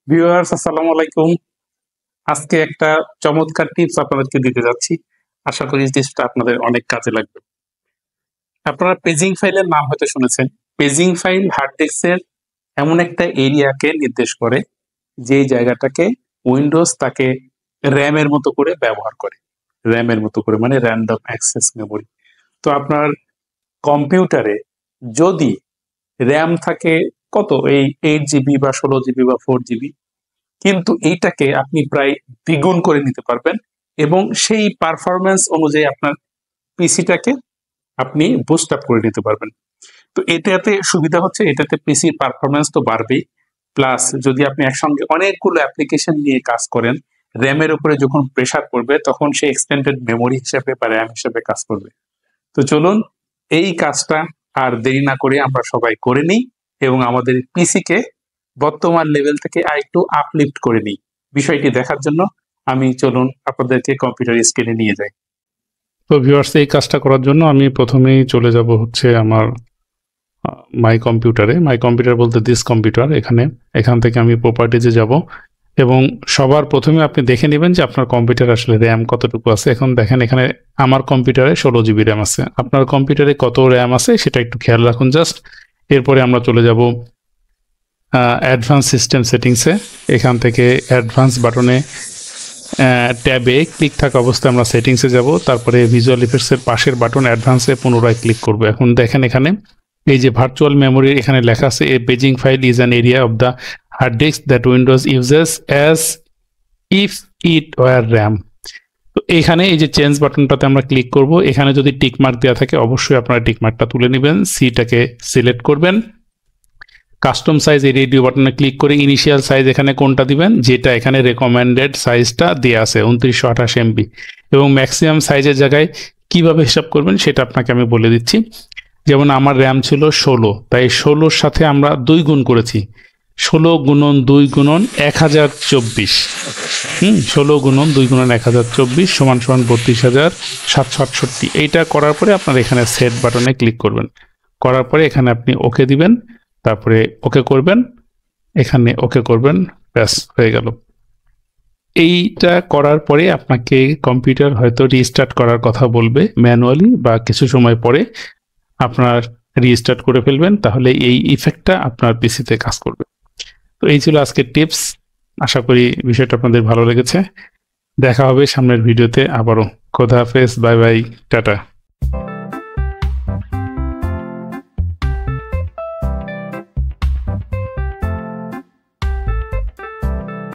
Viewers, আসসালামু আলাইকুম। আজকে একটা চমৎকার টিপস আপনাদেরকে দিতে যাচ্ছি। আশা করি টিপসটা আপনাদের অনেক কাজে লাগবে। আপনারা পেজিং ফাইলের নাম হয়তো শুনেছেন। পেজিং ফাইল হার্ড ডিস্কের এমন একটা এরিয়াকে নির্দেশ করে যেই জায়গাটাকে উইন্ডোজ তাকে র্যামের মতো করে ব্যবহার করে। র্যামের মতো করে মানে র্যান্ডম অ্যাক্সেস মেমোরি। তো আপনার কম্পিউটারে যদি র্যাম থাকে কত এই 8 জিবি বা 16 জিবি বা 4 জিবি, কিন্তু এইটাকে আপনি প্রায় দ্বিগুণ করে নিতে পারবেন এবং সেই পারফরম্যান্স অনুযায়ী আপনার পিসিটাকে আপনি বুস্ট আপ করে নিতে পারবেন। তো এটাতে সুবিধা হচ্ছে, এটাতে পিসির পারফরম্যান্স তো বাড়বেই, প্লাস যদি আপনি একসঙ্গে অনেকগুলো অ্যাপ্লিকেশন নিয়ে কাজ করেন, র্যামের উপরে যখন প্রেসার পড়বে তখন সে এক্সটেন্ডেড মেমোরি হিসেবে বা র্যাম হিসেবে কাজ করবে। তো চলুন এই কাজটা আর দেরি না করে আমরা সবাই করে নিই এবং আমাদের পিসিকে বর্তমান লেভেল থেকে আরেকটু আপলিফট করে নিই। বিষয়টি দেখার জন্য চলুন আপনাদেরকে কম্পিউটার স্ক্রিনে নিয়ে যাই। তো ভিউয়ার্স, এই কাজটা করার জন্য আমি প্রথমেই চলে যাব হচ্ছে আমার মাই কম্পিউটার বলতে দিস কম্পিউটার। এখান থেকে আমি প্রপার্টিজে যাব এবং সবার প্রথমে আপনি দেখে নেবেন যে আপনার কম্পিউটার আসলে র্যাম কতটুকু আছে। এখন দেখেন এখানে আমার কম্পিউটারে 16 জিবি র্যাম আছে। আপনার কম্পিউটারে কত র্যাম আছে সেটা একটু খেয়াল রাখুন জাস্ট। এরপরে আমরা চলে যাব অ্যাডভান্স সিস্টেম সেটিংসে। এখান থেকে অ্যাডভান্স বাটনে ট্যাবে ক্লিক থাকা অবস্থায় আমরা সেটিংসে যাব, তারপরে ভিজুয়াল ইফেক্টসের পাশের বাটন অ্যাডভান্সে পুনরায় ক্লিক করব। এখন দেখেন এখানে এই যে ভার্চুয়াল মেমোরির এখানে লেখা আছে, a paging file is an area of the hard disk that Windows uses as if it were RAM. তো এখানে এই যে চেঞ্জ বাটনটাতে আমরা ক্লিক করব। এখানে যদি টিকমার্ক দেওয়া থাকে অবশ্যই আপনারা টিকমার্কটা তুলে নেবেন, সিটাকে সিলেক্ট করবেন। কাস্টম সাইজ এই রেডিও বাটনে ক্লিক করে ইনিশিয়াল সাইজ এখানে কোনটা দিবেন, যেটা এখানে রেকমেন্ডেড সাইজটা দেওয়া আছে 2928 MB, এবং ম্যাক্সিমাম সাইজের জায়গায় কিভাবে হিসাব করবেন সেটা আপনাকে আমি বলে দিচ্ছি। যেমন আমার র্যাম ছিল 16, তাই 16-র সাথে আমরা 2 গুণ করেছি। 16 গুণন 2 গুণন 1024, 16 গুণন 2 গুণন 1024 সমান সমান 32,768। এইটা করার পরে আপনার এখানে সেট বাটনে ক্লিক করবেন। করার পরে এখানে আপনি ওকে দিবেন, তারপরে ওকে করবেন, এখানে ওকে করবেন, ব্যাস হয়ে গেল। এইটা করার পরে আপনাকে কম্পিউটার হয়তো রিস্টার্ট করার কথা বলবে ম্যানুয়ালি, বা কিছু সময় পরে আপনার রিস্টার্ট করে ফেলবেন, তাহলে এই ইফেক্টটা আপনার পিসিতে কাজ করবে। তো এই ছিল আজকের টিপস। আশা করি বিষয়টা আপনাদের ভালো লেগেছে। দেখা হবে সামনের ভিডিওতে আবারও। খোদা হাফেজ, বাই বাই, টাটা।